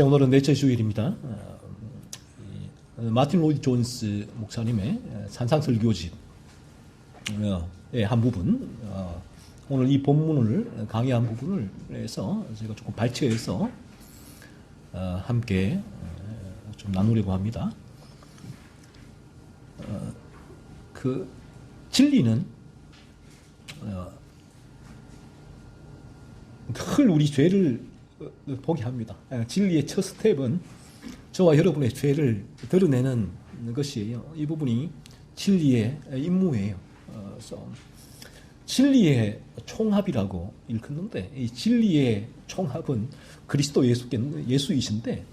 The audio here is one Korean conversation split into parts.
오늘은 넷째 주일입니다. 마틴 로이드 존스 목사님의 산상설교집의 한 부분, 오늘 이 본문을 강의한 부분을 해서 제가 조금 발췌해서 함께 좀 나누려고 합니다. 그 진리는 늘 우리 죄를 보게 합니다. 진리의 첫 스텝은 저와 여러분의 죄를 드러내는 것이에요. 이 부분이 진리의 임무예요. 그래서 진리의 총합이라고 일컫는데, 이 진리의 총합은 그리스도 예수이신데,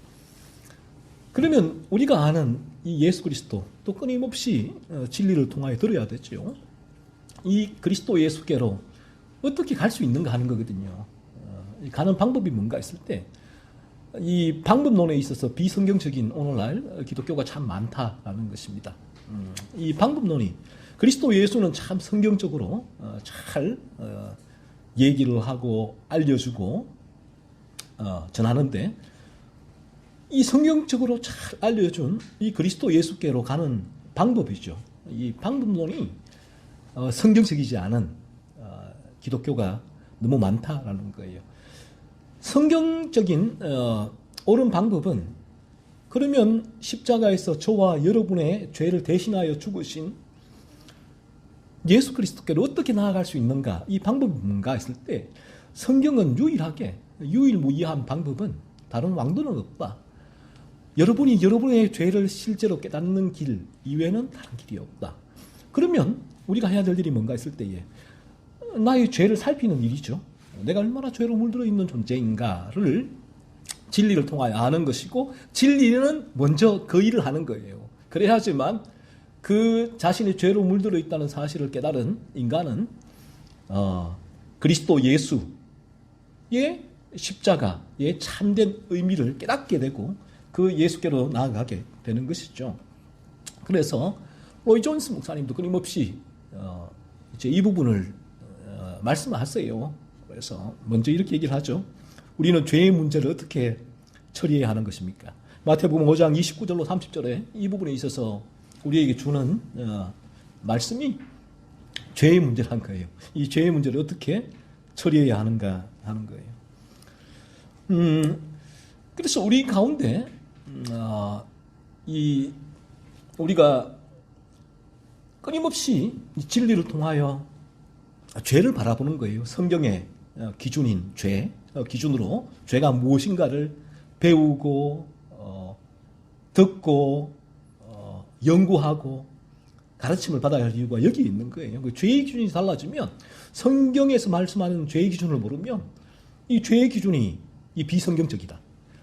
그러면 우리가 아는 이 예수 그리스도 또 끊임없이 진리를 통하여 들어야 되죠. 이 그리스도 예수께로 어떻게 갈 수 있는가 하는 거거든요. 가는 방법이 뭔가 했을 때, 이 방법론에 있어서 비성경적인 오늘날 기독교가 참 많다라는 것입니다. 이 방법론이 그리스도 예수는 참 성경적으로 잘 얘기를 하고 알려주고 전하는데, 이 성경적으로 잘 알려준 이 그리스도 예수께로 가는 방법이죠. 이 방법론이 성경적이지 않은 기독교가 너무 많다라는 거예요. 성경적인 옳은 방법은, 그러면 십자가에서 저와 여러분의 죄를 대신하여 죽으신 예수 그리스도께로 어떻게 나아갈 수 있는가, 이 방법이 뭔가 했을 때, 성경은 유일무이한 방법은 다른 왕도는 없다. 여러분이 여러분의 죄를 실제로 깨닫는 길 이외에는 다른 길이 없다. 그러면 우리가 해야 될 일이 뭔가 했을 때에 나의 죄를 살피는 일이죠. 내가 얼마나 죄로 물들어 있는 존재인가를 진리를 통하여 아는 것이고, 진리는 먼저 그 일을 하는 거예요. 그래야지만 그 자신의 죄로 물들어 있다는 사실을 깨달은 인간은 그리스도 예수의 십자가의 참된 의미를 깨닫게 되고 그 예수께로 나아가게 되는 것이죠. 그래서 로이 존스 목사님도 끊임없이 이제 이 부분을 말씀하세요. 그래서 먼저 이렇게 얘기를 하죠. 우리는 죄의 문제를 어떻게 처리해야 하는 것입니까? 마태복음 5장 29절로 30절에 이 부분에 있어서 우리에게 주는 말씀이 죄의 문제란 거예요. 이 죄의 문제를 어떻게 처리해야 하는가 하는 거예요. 그래서 우리 가운데 우리가 끊임없이 진리를 통하여 죄를 바라보는 거예요. 성경의 기준인 죄, 기준으로 죄가 무엇인가를 배우고 듣고 연구하고 가르침을 받아야 할 이유가 여기 있는 거예요. 죄의 기준이 달라지면, 성경에서 말씀하는 죄의 기준을 모르면 이 죄의 기준이 비성경적이다.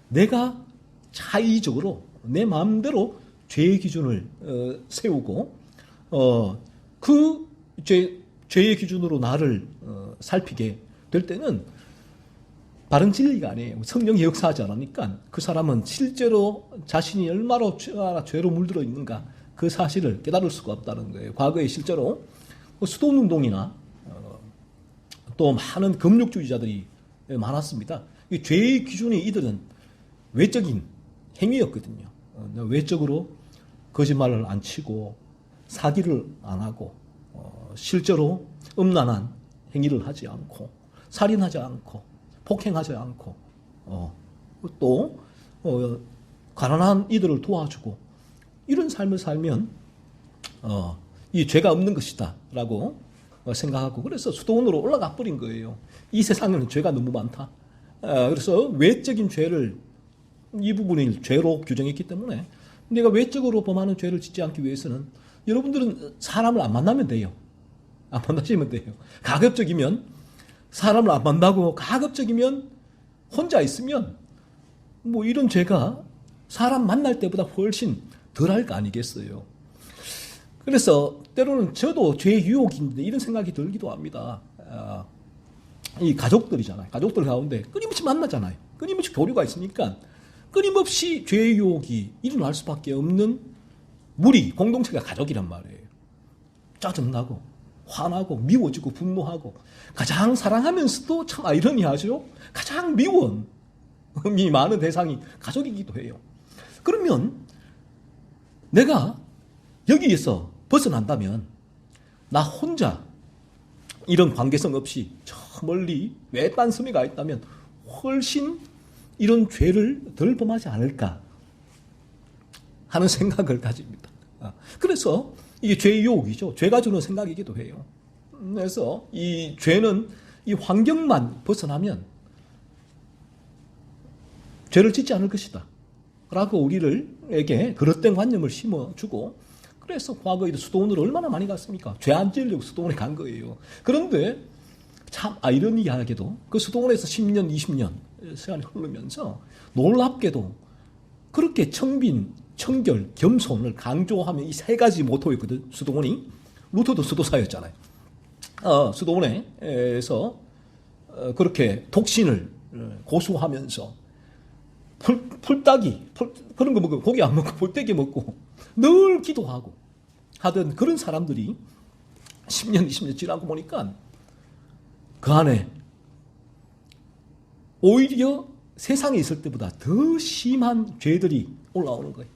내가 자의적으로 내 마음대로 죄의 기준을 세우고 그 죄의 기준으로 나를 살피게 될 때는 바른 진리가 아니에요. 성령이 역사하지 않으니까 그 사람은 실제로 자신이 얼마나 죄로 물들어 있는가, 그 사실을 깨달을 수가 없다는 거예요. 과거에 실제로 수도운동이나 또 많은 금욕주의자들이 많았습니다. 이 죄의 기준이 이들은 외적인 행위였거든요. 외적으로 거짓말을 안 치고 사기를 안 하고 실제로 음란한 행위를 하지 않고 살인하지 않고 폭행하지 않고 또 가난한 이들을 도와주고, 이런 삶을 살면 이 죄가 없는 것이다 라고 생각하고, 그래서 수도원으로 올라가 버린 거예요. 이 세상에는 죄가 너무 많다. 그래서 외적인 죄를, 이 부분을 죄로 규정했기 때문에 내가 외적으로 범하는 죄를 짓지 않기 위해서는 여러분들은 사람을 안 만나면 돼요. 안 만나시면 돼요. 가급적이면 사람을 안 만나고 가급적이면 혼자 있으면 뭐 이런 죄가 사람 만날 때보다 훨씬 덜할 거 아니겠어요. 그래서 때로는 저도 죄의 유혹인데 이런 생각이 들기도 합니다. 이 가족들이잖아요. 가족들 가운데 끊임없이 만나잖아요. 끊임없이 교류가 있으니까 끊임없이 죄의 유혹이 일어날 수밖에 없는 무리, 공동체가 가족이란 말이에요. 짜증나고 화나고 미워지고 분노하고, 가장 사랑하면서도 참 아이러니하죠. 가장 미운 의미 많은 대상이 가족이기도 해요. 그러면 내가 여기에서 벗어난다면 나 혼자 이런 관계성 없이 저 멀리 외딴 섬에 가 있다면 훨씬 이런 죄를 덜 범하지 않을까 하는 생각을 가집니다. 그래서 이게 죄의 유혹이죠. 죄가 주는 생각이기도 해요. 그래서 이 죄는 이 환경만 벗어나면 죄를 짓지 않을 것이다 라고 우리에게 그릇된 관념을 심어주고, 그래서 과거에도 수도원으로 얼마나 많이 갔습니까? 죄 안 지으려고 수도원에 간 거예요. 그런데 참 아이러니하게도 그 수도원에서 10년, 20년 시간이 흐르면서 놀랍게도 그렇게 청빈, 청결, 겸손을 강조하면 이 세 가지 모토였거든. 수도원이. 루터도 수도사였잖아요. 수도원에서 그렇게 독신을 고수하면서 풀따기 그런 거 먹고 고기 안 먹고 풀떼기 먹고 늘 기도하고 하던 그런 사람들이 10년, 20년 지나고 보니까 그 안에 오히려 세상에 있을 때보다 더 심한 죄들이 올라오는 거예요.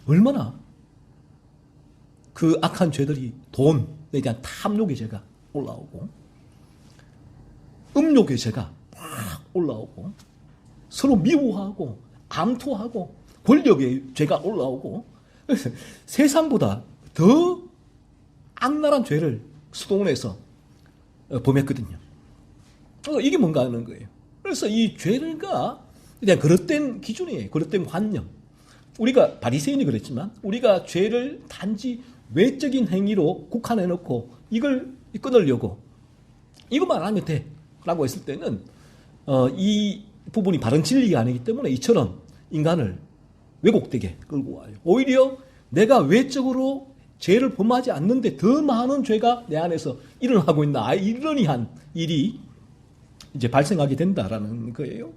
얼마나 그 악한 죄들이 돈에 대한 탐욕의 죄가 올라오고, 음욕의 죄가 막 올라오고, 서로 미워하고 암투하고 권력의 죄가 올라오고, 세상보다 더 악랄한 죄를 수도원에서 범했거든요. 이게 뭔가 하는 거예요. 그래서 이 죄가 그냥 그릇된 기준이에요. 그릇된 관념. 우리가 바리새인이 그랬지만 우리가 죄를 단지 외적인 행위로 국한해놓고 이걸 끊으려고 이것만 하면 돼 라고 했을 때는 이 부분이 바른 진리가 아니기 때문에 이처럼 인간을 왜곡되게 끌고 와요. 오히려 내가 외적으로 죄를 범하지 않는데 더 많은 죄가 내 안에서 일어나고 있나, 아이러니한 일이 이제 발생하게 된다라는 거예요.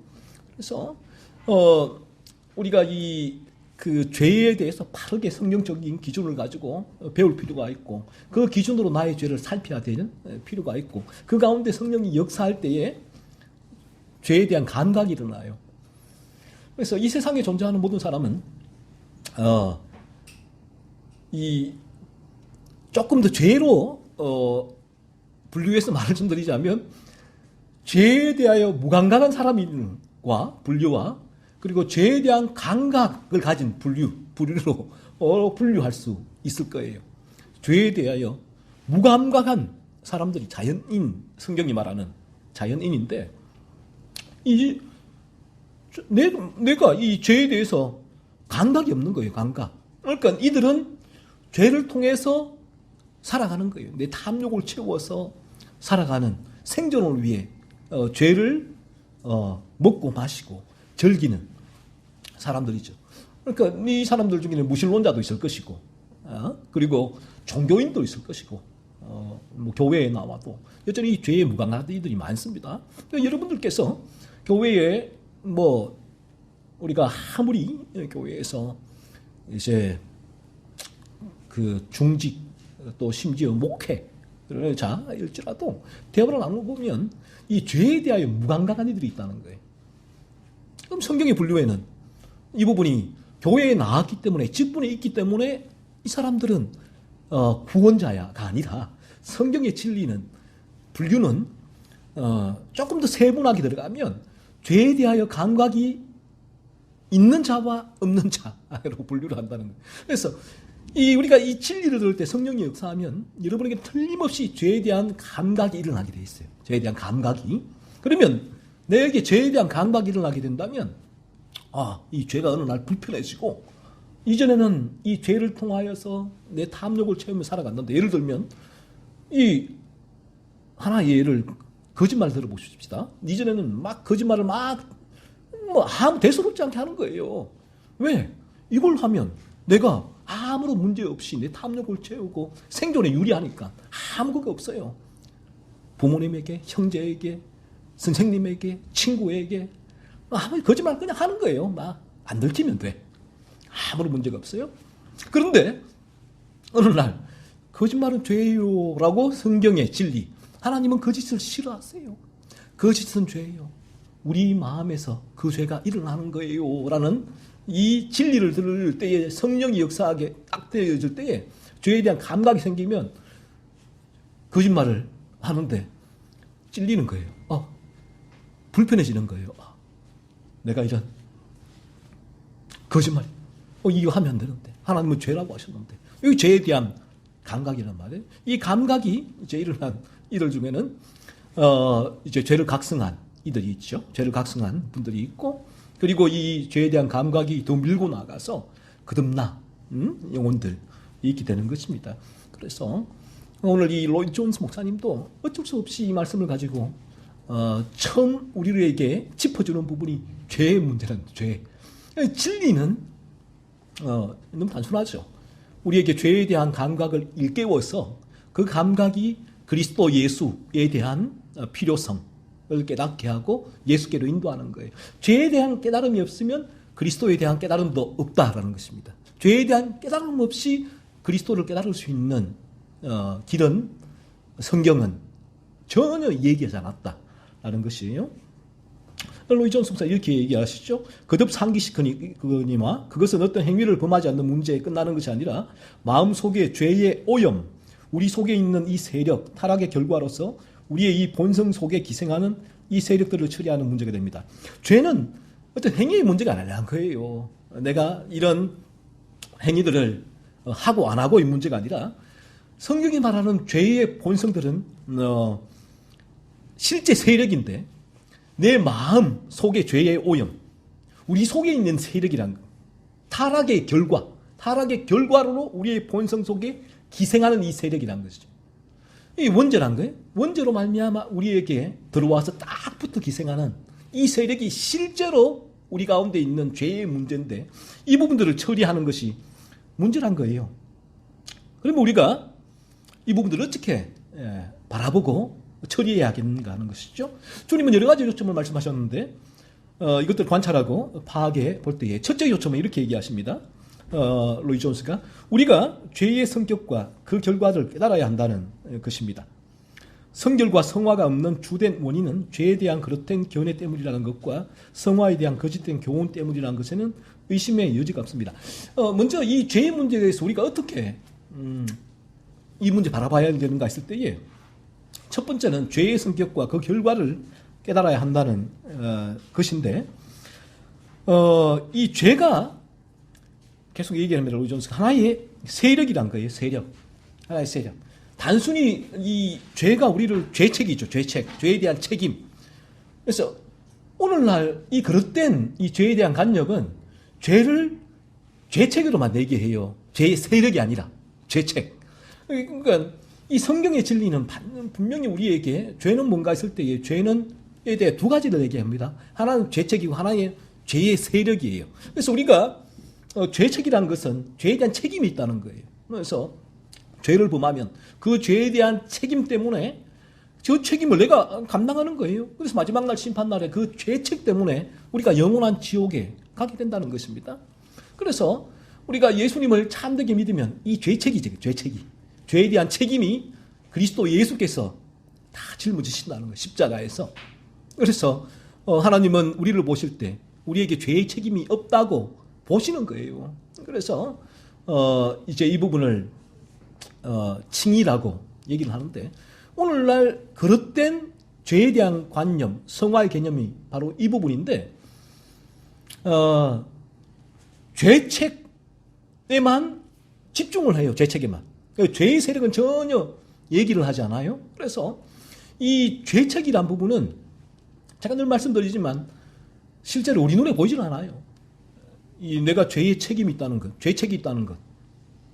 그래서 우리가 그 죄에 대해서 바르게 성경적인 기준을 가지고 배울 필요가 있고, 그 기준으로 나의 죄를 살펴야 되는 필요가 있고, 그 가운데 성령이 역사할 때에 죄에 대한 감각이 일어나요. 그래서 이 세상에 존재하는 모든 사람은 조금 더 죄로 분류해서 말을 좀 드리자면, 죄에 대하여 무감각한 사람과 분류와, 그리고 죄에 대한 감각을 가진 분류로 분류할 수 있을 거예요. 죄에 대하여 무감각한 사람들이 자연인, 성경이 말하는 자연인인데, 내가 이 죄에 대해서 감각이 없는 거예요. 감각. 그러니까 이들은 죄를 통해서 살아가는 거예요. 내 탐욕을 채워서 살아가는, 생존을 위해 죄를 먹고 마시고 즐기는 사람들이죠. 그러니까 이 사람들 중에는 무신론자도 있을 것이고, 그리고 종교인도 있을 것이고, 뭐 교회에 나와도 여전히 죄에 무감각한 이들이 많습니다. 그러니까 여러분들께서 교회에 우리가 아무리 교회에서 이제 그 중직 또 심지어 목회자일지라도 대화를 나눠보면 이 죄에 대하여 무감각한 이들이 있다는 거예요. 그럼 성경의 분류에는 이 부분이 교회에 나왔기 때문에, 직분에 있기 때문에 이 사람들은 구원자야가 아니라, 성경의 진리는, 분류는 조금 더 세분하게 들어가면 죄에 대하여 감각이 있는 자와 없는 자로 분류를 한다는 거예요. 그래서 우리가 이 진리를 들을 때 성령이 역사하면 여러분에게 틀림없이 죄에 대한 감각이 일어나게 돼 있어요. 죄에 대한 감각이. 그러면 내게 죄에 대한 감각이 일어나게 된다면, 이 죄가 어느 날 불편해지고, 이전에는 이 죄를 통하여서 내 탐욕을 채우며 살아갔는데, 예를 들면 하나의 예를, 거짓말 들어보십시다. 이전에는 막 거짓말을 아무 대수롭지 않게 하는 거예요. 왜? 이걸 하면 내가 아무런 문제 없이 내 탐욕을 채우고 생존에 유리하니까 아무것도 없어요. 부모님에게, 형제에게, 선생님에게, 친구에게 아무 거짓말 그냥 하는 거예요. 막 안 들키면 돼. 아무런 문제가 없어요. 그런데 어느 날 거짓말은 죄예요 라고 성경의 진리, 하나님은 거짓을 싫어하세요. 거짓은 죄예요. 우리 마음에서 그 죄가 일어나는 거예요 라는 이 진리를 들을 때에, 성령이 역사하게 딱 되어질 때에 죄에 대한 감각이 생기면 거짓말을 하는데 찔리는 거예요. 불편해지는 거예요. 내가 이런 거짓말, 이거 하면 안 되는데, 하나님은 죄라고 하셨는데, 이 죄에 대한 감각이란 말이에요. 이 감각이 이제 일어난 이들 중에는 이제 죄를 각성한 이들이 있죠. 죄를 각성한 분들이 있고, 그리고 이 죄에 대한 감각이 더 밀고 나가서 거듭나 영혼들이 있게 되는 것입니다. 그래서 오늘 이 로이드 존스 목사님도 어쩔 수 없이 이 말씀을 가지고 처음 우리에게 짚어주는 부분이 죄의 문제라는 죄. 진리는 너무 단순하죠. 우리에게 죄에 대한 감각을 일깨워서 그 감각이 그리스도 예수에 대한 필요성을 깨닫게 하고 예수께로 인도하는 거예요. 죄에 대한 깨달음이 없으면 그리스도에 대한 깨달음도 없다라는 것입니다. 죄에 대한 깨달음 없이 그리스도를 깨달을 수 있는 길은 성경은 전혀 얘기하지 않았다라는 것이에요. 로이드 존스 목사 이렇게 얘기하시죠. 거듭 상기시키니와 그것은 어떤 행위를 범하지 않는 문제에 끝나는 것이 아니라 마음속에 죄의 오염, 우리 속에 있는 이 세력, 타락의 결과로서 우리의 이 본성 속에 기생하는 이 세력들을 처리하는 문제가 됩니다. 죄는 어떤 행위의 문제가 아니라는 거예요. 내가 이런 행위들을 하고 안 하고의 문제가 아니라 성경이 말하는 죄의 본성들은 실제 세력인데 내 마음 속의 죄의 오염, 우리 속에 있는 세력이란 거, 타락의 결과로 우리의 본성 속에 기생하는 이 세력이란 것이죠. 이 원죄란 거예요. 원죄로 말미암아 우리에게 들어와서 딱 붙어 기생하는 이 세력이 실제로 우리 가운데 있는 죄의 문제인데 이 부분들을 처리하는 것이 문제란 거예요. 그러면 우리가 이 부분들을 어떻게 바라보고 처리해야겠는가 하는 것이죠. 주님은 여러 가지 요점을 말씀하셨는데 이것들 관찰하고 파악해 볼 때에 첫째 요점은 이렇게 얘기하십니다. 로이드 존스가 우리가 죄의 성격과 그 결과를 깨달아야 한다는 것입니다. 성결과 성화가 없는 주된 원인은 죄에 대한 그릇된 견해 때문이라는 것과 성화에 대한 거짓된 교훈 때문이라는 것에는 의심의 여지가 없습니다. 먼저 이 죄의 문제에 대해서 우리가 어떻게 이 문제 바라봐야 되는가 했을 때에 첫 번째는 죄의 성격과 그 결과를 깨달아야 한다는 것인데 이 죄가 계속 얘기합니다. 로이드 존스가 하나의 세력이란 거예요. 세력. 하나의 세력. 단순히 이 죄가 우리를 죄책이죠. 죄에 대한 책임. 그래서 오늘날 이 그릇된 이 죄에 대한 간역은 죄를 죄책으로만 내게 해요. 죄의 세력이 아니라 죄책. 그러니까 이 성경의 진리는 분명히 우리에게 죄는 뭔가 했을 때에 죄는에 대해 두 가지를 얘기합니다. 하나는 죄책이고 하나는 죄의 세력이에요. 그래서 우리가 죄책이라는 것은 죄에 대한 책임이 있다는 거예요. 그래서 죄를 범하면 그 죄에 대한 책임 때문에 저 책임을 내가 감당하는 거예요. 그래서 마지막 날 심판날에 그 죄책 때문에 우리가 영원한 지옥에 가게 된다는 것입니다. 그래서 우리가 예수님을 참되게 믿으면 이 죄책이 죄에 대한 책임이 그리스도 예수께서 다 짊어지신다는 거예요. 십자가에서. 그래서 하나님은 우리를 보실 때 우리에게 죄의 책임이 없다고 보시는 거예요. 그래서 이제 이 부분을 칭의라고 얘기를 하는데 오늘날 그릇된 죄에 대한 관념, 성화의 개념이 바로 이 부분인데 죄책에만 집중을 해요. 죄책에만. 죄의 세력은 전혀 얘기를 하지 않아요. 그래서 이 죄책이란 부분은 제가 늘 말씀드리지만 실제로 우리 눈에 보이질 않아요. 내가 죄의 책임이 있다는 것, 죄책이 있다는 것.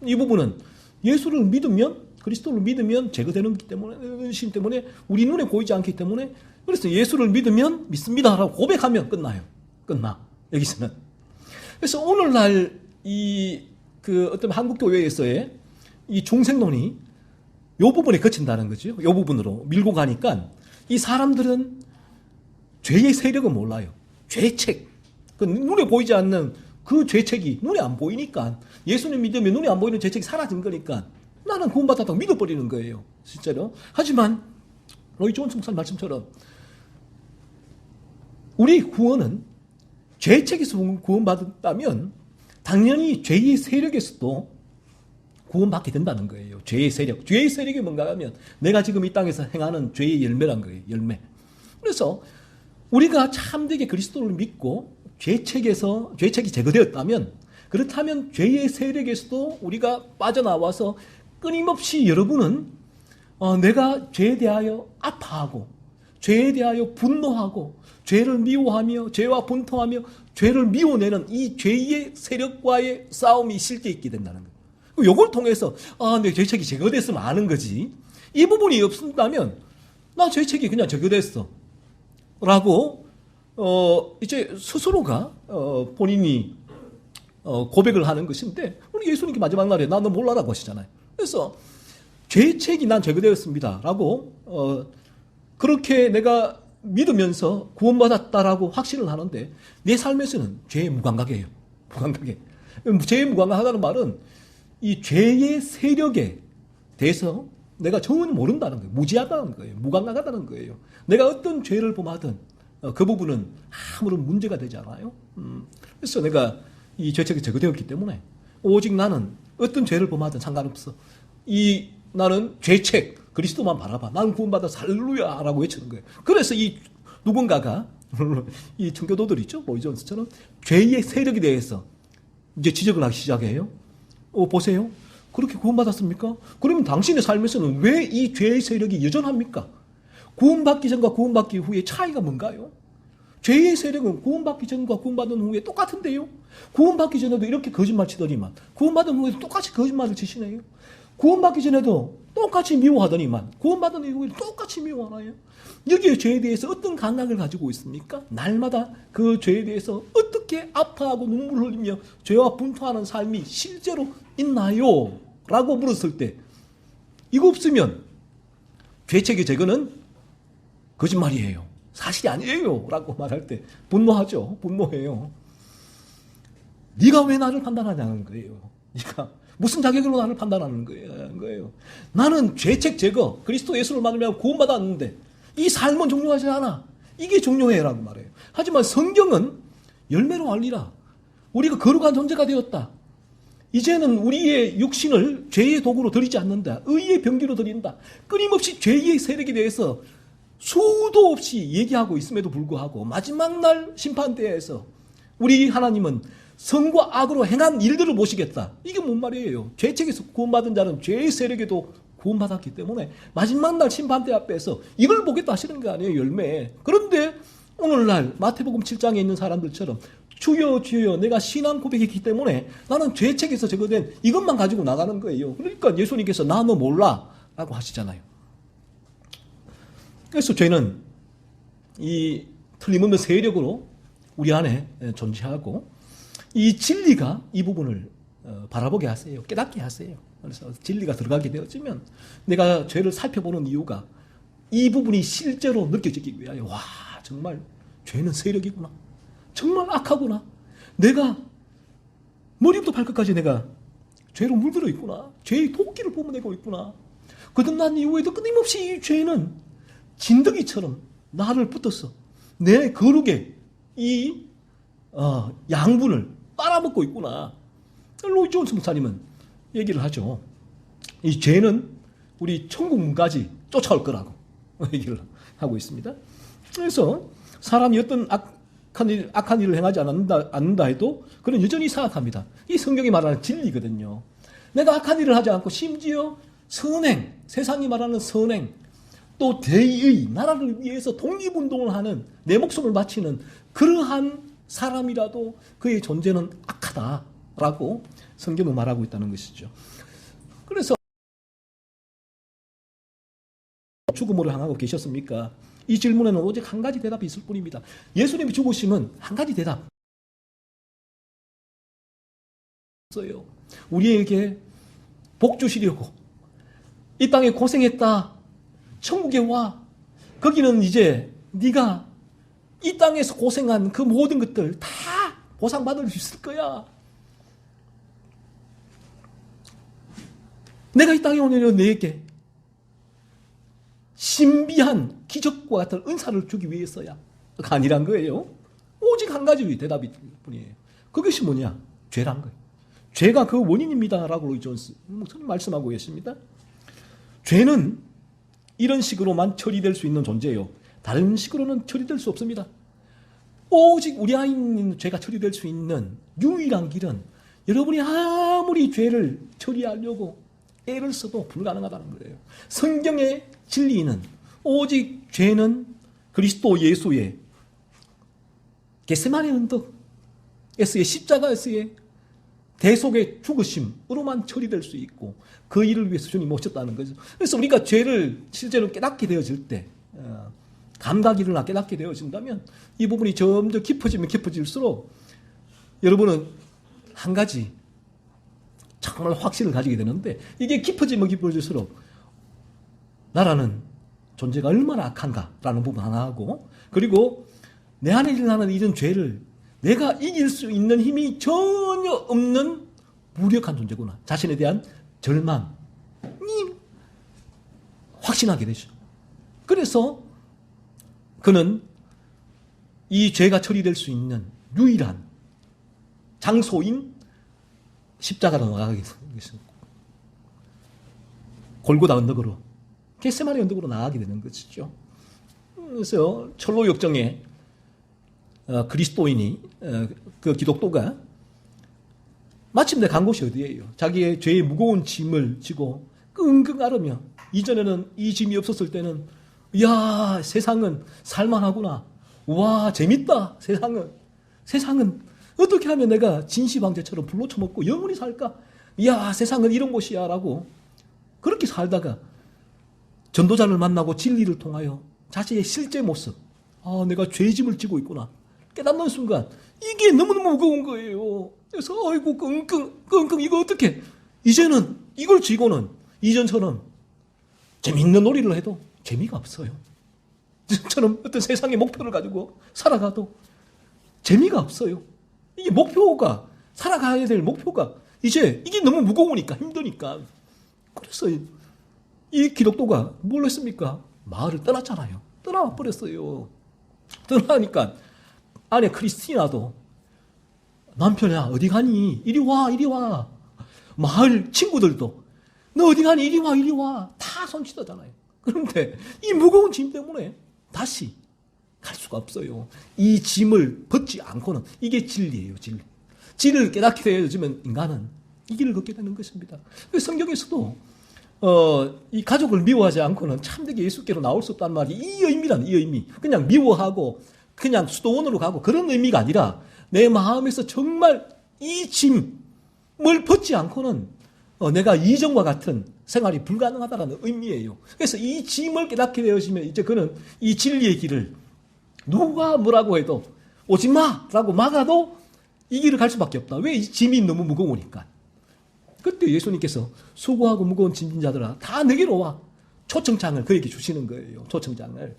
이 부분은 예수를 믿으면, 그리스도를 믿으면 제거되는 심 때문에 우리 눈에 보이지 않기 때문에 그래서 예수를 믿으면 믿습니다 라고 고백하면 끝나. 여기서는. 그래서 오늘날 어떤 한국 교회에서의 이 중생론이 이 부분에 그친다는 거죠. 이 부분으로 밀고 가니까 이 사람들은 죄의 세력은 몰라요. 죄책. 그 눈에 보이지 않는 그 죄책이 눈에 안 보이니까 예수님 믿으면 눈에 안 보이는 죄책이 사라진 거니까 나는 구원받았다고 믿어버리는 거예요. 실제로. 하지만 로이드 존스 목사님 말씀처럼 우리 구원은 죄책에서 구원받았다면 당연히 죄의 세력에서도 구원받게 된다는 거예요. 죄의 세력. 죄의 세력이 뭔가 하면 내가 지금 이 땅에서 행하는 죄의 열매란 거예요. 열매. 그래서 우리가 참되게 그리스도를 믿고 죄책이 제거되었다면, 그렇다면 죄의 세력에서도 우리가 빠져나와서 끊임없이 여러분은 내가 죄에 대하여 아파하고 죄에 대하여 분노하고 죄를 미워하며 죄와 분통하며 죄를 미워내는 이 죄의 세력과의 싸움이 실제 있게 된다는 거예요. 이걸 통해서 내 죄책이 제거됐으면 아는 거지. 이 부분이 없다면 나 죄책이 그냥 제거됐어 라고 이제 스스로가 본인이 고백을 하는 것인데, 우리 예수님께 마지막 날에 나는 몰라라고 하시잖아요. 그래서 죄책이 난 제거되었습니다 라고 그렇게 내가 믿으면서 구원받았다라고 확신을 하는데 내 삶에서는 죄에 무감각해요. 무감각해. 죄에 무감각하다는 말은 이 죄의 세력에 대해서 내가 전혀 모른다는 거예요. 무지하다는 거예요. 무감각하다는 거예요. 내가 어떤 죄를 범하든 그 부분은 아무런 문제가 되지 않아요. 그래서 내가 이 죄책이 제거되었기 때문에 오직 나는 어떤 죄를 범하든 상관없어. 나는 죄책 그리스도만 바라봐. 나는 구원받아서 할렐루야 라고 외치는 거예요. 그래서 이 누군가가 이 청교도들 있죠. 로이 존스처럼 죄의 세력에 대해서 이제 지적을 하기 시작해요. 보세요. 그렇게 구원받았습니까? 그러면 당신의 삶에서는 왜 이 죄의 세력이 여전합니까? 구원받기 전과 구원받기 후의 차이가 뭔가요? 죄의 세력은 구원받기 전과 구원받은 후에 똑같은데요. 구원받기 전에도 이렇게 거짓말 치더니만 구원받은 후에도 똑같이 거짓말을 치시네요. 구원받기 전에도 똑같이 미워하더니만 구원받은 이후에 똑같이 미워하나요? 여기에 죄에 대해서 어떤 감각을 가지고 있습니까? 날마다 그 죄에 대해서 어떻게 아파하고 눈물 흘리며 죄와 분투하는 삶이 실제로 있나요? 라고 물었을 때 이거 없으면 죄책의 제거는 거짓말이에요. 사실이 아니에요. 라고 말할 때 분노하죠. 분노해요. 네가 왜 나를 판단하냐는 거예요. 네가 무슨 자격으로 나를 판단하는 거예요. 나는 죄책 제거, 그리스도 예수를 만나면 구원받았는데 이 삶은 중요하지 않아. 이게 중요해라고 말해요. 하지만 성경은 열매로 알리라. 우리가 거룩한 존재가 되었다. 이제는 우리의 육신을 죄의 도구로 드리지 않는다. 의의 병기로 드린다. 끊임없이 죄의 세력에 대해서 수도 없이 얘기하고 있음에도 불구하고 마지막 날 심판대에서 우리 하나님은 성과 악으로 행한 일들을 보시겠다. 이게 뭔 말이에요? 죄책에서 구원받은 자는 죄의 세력에도 구원받았기 때문에 마지막 날 심판대 앞에서 이걸 보겠다 하시는 거 아니에요, 열매. 그런데 오늘날 마태복음 7장에 있는 사람들처럼 주여 주여 내가 신앙 고백했기 때문에 나는 죄책에서 제거된 이것만 가지고 나가는 거예요. 그러니까 예수님께서 나 너 몰라 라고 하시잖아요. 그래서 죄는 이 틀림없는 세력으로 우리 안에 존재하고 이 진리가 이 부분을 바라보게 하세요. 깨닫게 하세요. 그래서 진리가 들어가게 되어지면 내가 죄를 살펴보는 이유가 이 부분이 실제로 느껴지기 위하여 와 정말 죄는 세력이구나. 정말 악하구나. 내가 머리부터 발끝까지 내가 죄로 물들어 있구나. 죄의 도끼를 뿜어내고 있구나. 거듭난 이후에도 끊임없이 이 죄는 진드기처럼 나를 붙었어. 내 거룩의 이 양분을 빨아먹고 있구나. 로이 존스 목사님은 얘기를 하죠. 이 죄는 우리 천국 문까지 쫓아올 거라고 얘기를 하고 있습니다. 그래서 사람이 어떤 악한 일을 행하지 않는다 해도 그는 여전히 사악합니다. 이 성경이 말하는 진리거든요. 내가 악한 일을 하지 않고 심지어 선행, 세상이 말하는 선행, 또 대의, 나라를 위해서 독립운동을 하는 내 목숨을 바치는 그러한 사람이라도 그의 존재는 악하다라고 성경은 말하고 있다는 것이죠. 그래서 죽음으로 향하고 계셨습니까? 이 질문에는 오직 한 가지 대답이 있을 뿐입니다. 예수님이 죽으심은 한 가지 대답. 우리에게 복 주시려고 이 땅에 고생했다. 천국에 와. 거기는 이제 네가 이 땅에서 고생한 그 모든 것들 다 보상받을 수 있을 거야. 내가 이 땅에 오면 너에게 신비한 기적과 같은 은사를 주기 위해서야. 아니란 거예요. 오직 한 가지 대답이 뿐이에요. 그것이 뭐냐? 죄란 거예요. 죄가 그 원인입니다라고 로이 존스 목사님 말씀하고 계십니다. 죄는 이런 식으로만 처리될 수 있는 존재예요. 다른 식으로는 처리될 수 없습니다. 오직 우리 안에 죄가 처리될 수 있는 유일한 길은 여러분이 아무리 죄를 처리하려고 애를 써도 불가능하다는 거예요. 성경의 진리는 오직 죄는 그리스도 예수의 겟세마네 언덕에서의 십자가에서의 대속의 죽으심으로만 처리될 수 있고 그 일을 위해서 주님이 오셨다는 거죠. 그래서 우리가 죄를 실제로 깨닫게 되어질 때 감각이 일어나 깨닫게 되어진다면 이 부분이 점점 깊어지면 깊어질수록 여러분은 한 가지 정말 확신을 가지게 되는데 이게 깊어지면 깊어질수록 나라는 존재가 얼마나 악한가라는 부분 하나 하고 그리고 내 안에 일어나는 이런 죄를 내가 이길 수 있는 힘이 전혀 없는 무력한 존재구나. 자신에 대한 절망이 확신하게 되죠. 그래서 그는 이 죄가 처리될 수 있는 유일한 장소인 십자가로 나가게 됐습니다. 골고다 언덕으로 겟세마네 언덕으로 나가게 되는 것이죠. 그래서 철로 역정에 그리스도인이 그 기독도가 마침내 간 곳이 어디예요? 자기의 죄의 무거운 짐을 지고 끙끙 앓으며 이전에는 이 짐이 없었을 때는 야 세상은 살만하구나. 와 재밌다. 세상은 어떻게 하면 내가 진시황제처럼 불로 쳐먹고 영원히 살까? 야 세상은 이런 곳이야 라고 그렇게 살다가 전도자를 만나고 진리를 통하여 자신의 실제 모습 내가 죄짐을 지고 있구나 깨닫는 순간 이게 너무너무 무거운 거예요. 그래서 아이고 끙끙 이거 어떻게 이제는 이걸 쥐고는 이전처럼 재미있는 놀이를 해도 재미가 없어요. 이전처럼 어떤 세상의 목표를 가지고 살아가도 재미가 없어요. 이게 목표가 살아가야 될 목표가 이제 이게 너무 무거우니까 힘드니까 그래서 이 기독도가 뭘 했습니까? 마을을 떠났잖아요. 떠나 버렸어요. 떠나니까 아내 크리스티나도 남편이야 어디 가니? 이리 와. 마을 친구들도 너 어디 가니? 이리 와. 다 손치더잖아요. 그런데 이 무거운 짐 때문에 다시 갈 수가 없어요. 이 짐을 벗지 않고는 이게 진리예요. 진리를 깨닫게 되어지면 인간은 이 길을 걷게 되는 것입니다. 성경에서도 이 가족을 미워하지 않고는 참되게 예수께로 나올 수 없다는 말이 이 의미. 그냥 미워하고 그냥 수도원으로 가고 그런 의미가 아니라 내 마음에서 정말 이 짐을 벗지 않고는 내가 이전과 같은 생활이 불가능하다는 의미예요. 그래서 이 짐을 깨닫게 되어지면 이제 그는 이 진리의 길을 누가 뭐라고 해도 오지 마라고 막아도 이 길을 갈 수밖에 없다. 왜? 이 짐이 너무 무거우니까. 그때 예수님께서 수고하고 무거운 짐진 자들아 다 내게로 와. 초청장을 그에게 주시는 거예요. 초청장을.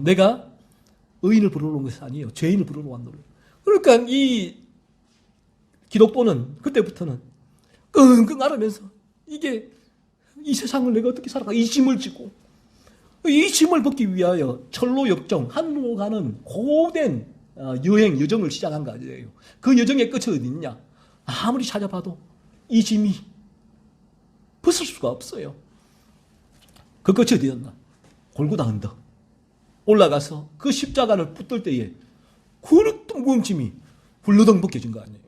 내가 의인을 부르러 온 것이 아니에요. 죄인을 부르러 왔노라. 그러니까 이 기독도는 그때부터는 끙끙 앓으면서 이게 이 세상을 내가 어떻게 살아가 이 짐을 지고 이 짐을 벗기 위하여 철로 역정 한로 가는 고된 여정을 시작한 거 아니에요. 그 여정의 끝이 어디 있냐? 아무리 찾아봐도 이 짐이 벗을 수가 없어요. 그 끝이 어디였나? 골고다 언덕 올라가서 그 십자가를 붙들 때에 그릇도 무거운 짐이 훌러덩 벗겨진 거 아니에요.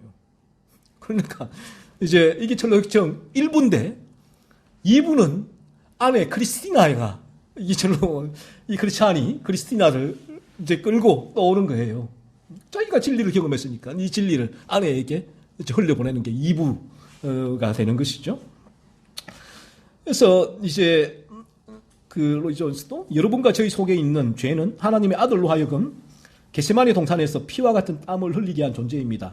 그러니까 이제 이게 철로 역정 1부인데 2부는 아내 크리스티나가 이 크리스티나를 이제 끌고 떠오는 거예요. 자기가 진리를 경험했으니까 이 진리를 아내에게 흘려보내는 게 2부가 되는 것이죠. 그래서 이제 그 로이 존스도 여러분과 저희 속에 있는 죄는 하나님의 아들로 하여금 겟세마네 동산에서 피와 같은 땀을 흘리게 한 존재입니다.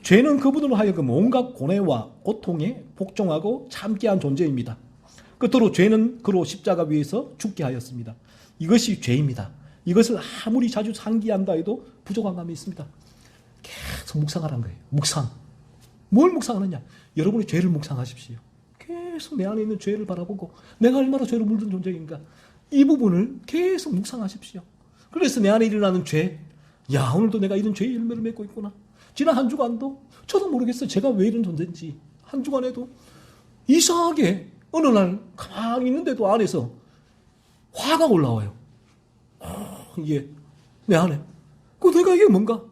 죄는 그분으로 하여금 온갖 고뇌와 고통에 복종하고 참게 한 존재입니다. 끝으로 죄는 그로 십자가 위에서 죽게 하였습니다. 이것이 죄입니다. 이것을 아무리 자주 상기한다 해도 부족한 감이 있습니다. 계속 묵상하라는 거예요. 묵상. 뭘 묵상하느냐? 여러분이 죄를 묵상하십시오. 계속 내 안에 있는 죄를 바라보고 내가 얼마나 죄로 물든 존재인가 이 부분을 계속 묵상하십시오. 그래서 내 안에 일어나는 죄, 야, 오늘도 내가 이런 죄의 열매를 맺고 있구나. 지난 한 주간도 저도 모르겠어요. 제가 왜 이런 존재인지. 한 주간에도 이상하게 어느 날 가만히 있는데도 안에서 화가 올라와요. 이게 내 안에. 내가 이게 뭔가?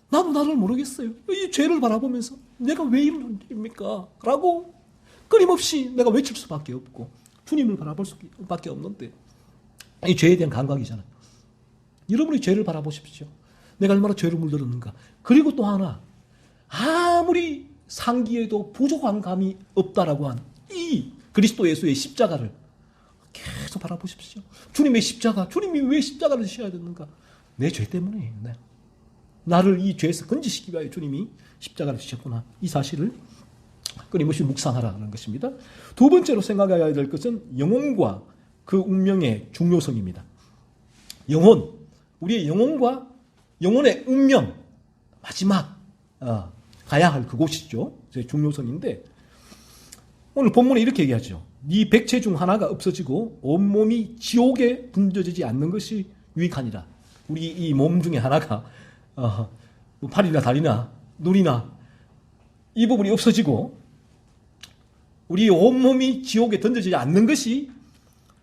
나도 나를 모르겠어요. 이 죄를 바라보면서 내가 왜 이런 존재입니까? 라고 끊임없이 내가 외칠 수밖에 없고 주님을 바라볼 수밖에 없는데 이 죄에 대한 감각이잖아요. 여러분이 죄를 바라보십시오. 내가 얼마나 죄를 물들었는가. 그리고 또 하나, 아무리 상기에도 부족한 감이 없다라고 한 이 그리스도 예수의 십자가를 계속 바라보십시오. 주님의 십자가, 주님이 왜 십자가를 지셔야 됐는가? 내 죄 때문에. 네. 나를 이 죄에서 건지시기 위하여 주님이 십자가를 지셨구나. 이 사실을 끊임없이 묵상하라는 것입니다. 두 번째로 생각해야 될 것은 영혼과 그 운명의 중요성입니다. 영혼, 우리의 영혼과 영혼의 운명, 마지막 가야 할 그곳이죠. 제 중요성인데 오늘 본문에 이렇게 얘기하죠. 네 백체 중 하나가 없어지고 온몸이 지옥에 던져지지 않는 것이 유익하니라. 우리 이 몸 중에 하나가 뭐 팔이나 다리나 눈이나 이 부분이 없어지고 우리 온몸이 지옥에 던져지지 않는 것이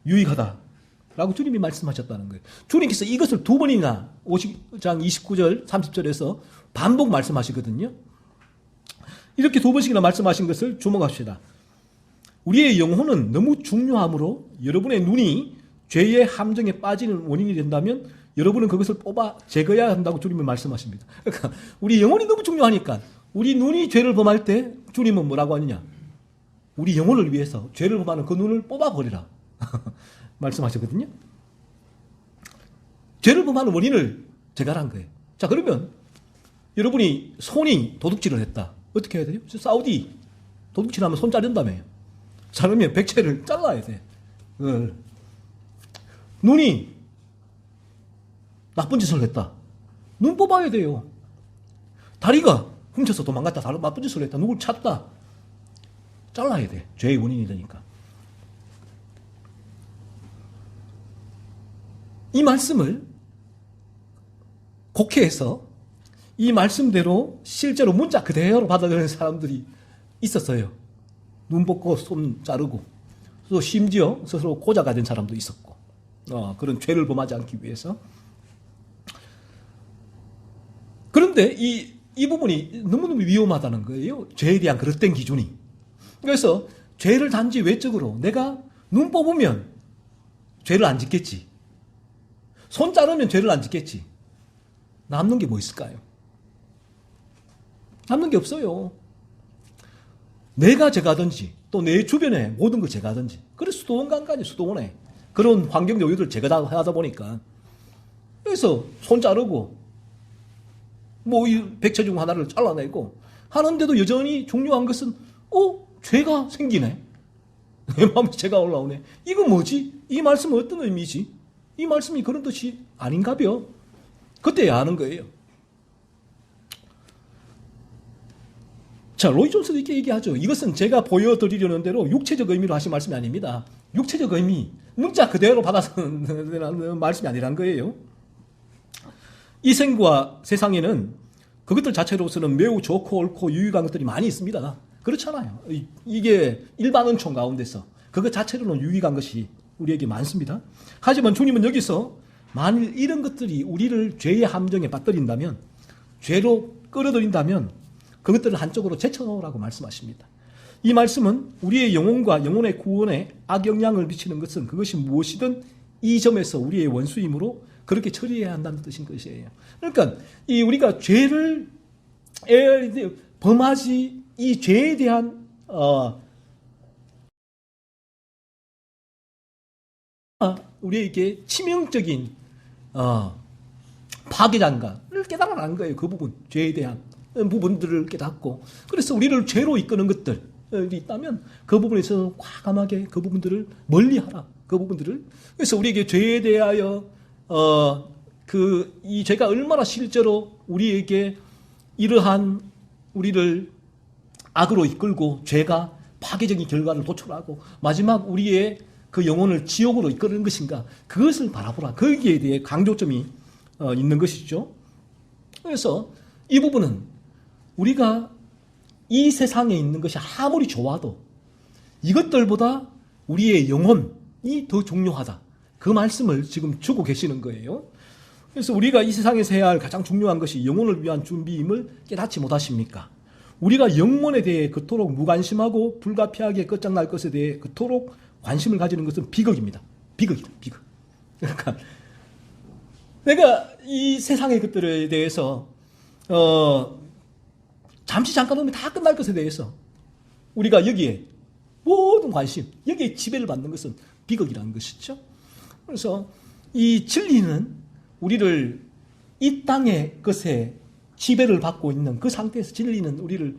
유익하다라고 주님이 말씀하셨다는 거예요. 주님께서 이것을 두 번이나 50장 29절 30절에서 반복 말씀하시거든요. 이렇게 두 번씩이나 말씀하신 것을 주목합시다. 우리의 영혼은 너무 중요하므로 여러분의 눈이 죄의 함정에 빠지는 원인이 된다면 여러분은 그것을 뽑아 제거해야 한다고 주님이 말씀하십니다. 그러니까 우리 영혼이 너무 중요하니까 우리 눈이 죄를 범할 때 주님은 뭐라고 하느냐? 우리 영혼을 위해서 죄를 범하는 그 눈을 뽑아버리라 말씀하셨거든요. 죄를 범하는 원인을 제거하란 거예요. 자, 그러면 여러분이 손이 도둑질을 했다. 어떻게 해야 돼요? 사우디 도둑질하면 손 자른다며요. 자르면 백체를 잘라야 돼. 눈이 나쁜 짓을 했다. 눈 뽑아야 돼요. 다리가 훔쳐서 도망갔다. 나쁜 짓을 했다. 누굴 찼다. 잘라야 돼. 죄의 원인이 되니까. 이 말씀을 곡해해서 이 말씀대로 실제로 문자 그대로 받아들이는 사람들이 있었어요. 눈 뽑고 손 자르고 또 심지어 스스로 고자가 된 사람도 있었고 그런 죄를 범하지 않기 위해서. 그런데 이 부분이 너무너무 위험하다는 거예요. 죄에 대한 그릇된 기준이. 그래서 죄를 단지 외적으로 내가 눈 뽑으면 죄를 안 짓겠지. 손 자르면 죄를 안 짓겠지. 남는 게 뭐 있을까요? 남는 게 없어요. 내가 제거하든지 또 내 주변에 모든 걸 제거하든지. 그래서 수도원 간 거 아니에요. 수도원에. 그런 환경 요소들을 제거하다 보니까. 그래서 손 자르고 뭐 이 백체 중 하나를 잘라내고 하는데도 여전히 중요한 것은 죄가 생기네. 내 마음에 죄가 올라오네. 이거 뭐지? 이 말씀은 어떤 의미지? 이 말씀이 그런 뜻이 아닌가벼? 그때야 아는 거예요. 자, 로이 존스도 이렇게 얘기하죠. 이것은 제가 보여드리려는 대로 육체적 의미로 하신 말씀이 아닙니다. 육체적 의미, 문자 그대로 받아서 말씀이 아니란 거예요. 이 생과 세상에는 그것들 자체로서는 매우 좋고 옳고 유익한 것들이 많이 있습니다. 그렇잖아요. 이게 일반 은총 가운데서 그것 자체로는 유익한 것이 우리에게 많습니다. 하지만 주님은 여기서 만일 이런 것들이 우리를 죄의 함정에 빠뜨린다면, 죄로 끌어들인다면 그것들을 한쪽으로 제쳐놓으라고 말씀하십니다. 이 말씀은 우리의 영혼과 영혼의 구원에 악영향을 미치는 것은 그것이 무엇이든 이 점에서 우리의 원수이므로 그렇게 처리해야 한다는 뜻인 것이에요. 그러니까 우리가 죄를 범하지 이 죄에 대한 우리에게 치명적인 파괴장가를 깨달아낸 거예요. 그 부분, 죄에 대한 부분들을 깨닫고, 그래서 우리를 죄로 이끄는 것들이 있다면 그 부분에서 과감하게 그 부분들을 멀리하라. 그 부분들을. 그래서 우리에게 죄에 대하여 이 죄가 얼마나 실제로 우리에게 이러한 우리를 악으로 이끌고 죄가 파괴적인 결과를 도출하고 마지막 우리의 그 영혼을 지옥으로 이끄는 것인가? 그것을 바라보라. 거기에 대해 강조점이 있는 것이죠. 그래서 이 부분은 우리가 이 세상에 있는 것이 아무리 좋아도 이것들보다 우리의 영혼이 더 중요하다. 그 말씀을 지금 주고 계시는 거예요. 그래서 우리가 이 세상에서 해야 할 가장 중요한 것이 영혼을 위한 준비임을 깨닫지 못하십니까? 우리가 영혼에 대해 그토록 무관심하고 불가피하게 끝장날 것에 대해 그토록 관심을 가지는 것은 비극입니다. 비극이다. 비극. 그러니까 내가 이 세상의 것들에 대해서 잠시 잠깐 오면 다 끝날 것에 대해서 우리가 여기에 모든 관심, 여기에 지배를 받는 것은 비극이라는 것이죠. 그래서 이 진리는 우리를 이 땅의 것에 지배를 받고 있는 그 상태에서 진리는 우리를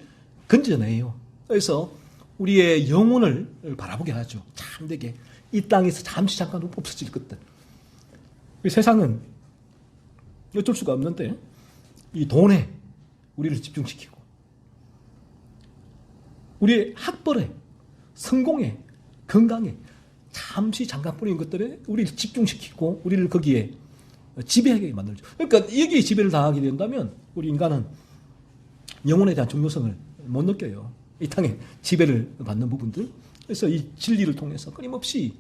건져내요. 그래서 우리의 영혼을 바라보게 하죠. 참되게 이 땅에서 잠시 잠깐 없어질 것들. 세상은 어쩔 수가 없는데 이 돈에 우리를 집중시키고 우리의 학벌에 성공에 건강에 잠시 잠깐뿐인 것들에 우리를 집중시키고 우리를 거기에 지배하게 만들죠. 그러니까 여기에 지배를 당하게 된다면 우리 인간은 영혼에 대한 중요성을 못 느껴요. 이 땅에 지배를 받는 부분들. 그래서 이 진리를 통해서 끊임없이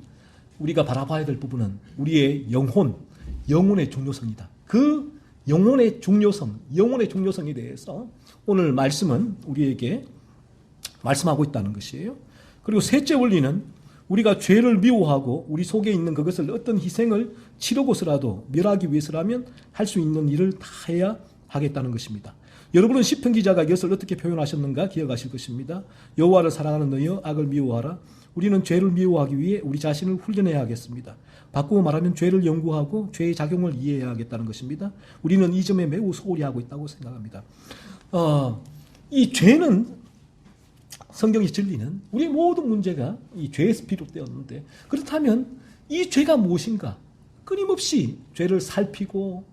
우리가 바라봐야 될 부분은 우리의 영혼의 중요성이다. 그 영혼의 중요성에 대해서 오늘 말씀은 우리에게 말씀하고 있다는 것이에요. 그리고 셋째 원리는 우리가 죄를 미워하고 우리 속에 있는 그것을 어떤 희생을 치르고서라도 멸하기 위해서라면 할 수 있는 일을 다 해야 하겠다는 것입니다. 여러분은 시편 기자가 이것을 어떻게 표현하셨는가 기억하실 것입니다. 여호와를 사랑하는 너희여 악을 미워하라. 우리는 죄를 미워하기 위해 우리 자신을 훈련해야 하겠습니다. 바꾸어 말하면 죄를 연구하고 죄의 작용을 이해해야 하겠다는 것입니다. 우리는 이 점에 매우 소홀히 하고 있다고 생각합니다. 이 죄는 성경의 진리는 우리의 모든 문제가 이 죄에서 비롯되었는데 그렇다면 이 죄가 무엇인가? 끊임없이 죄를 살피고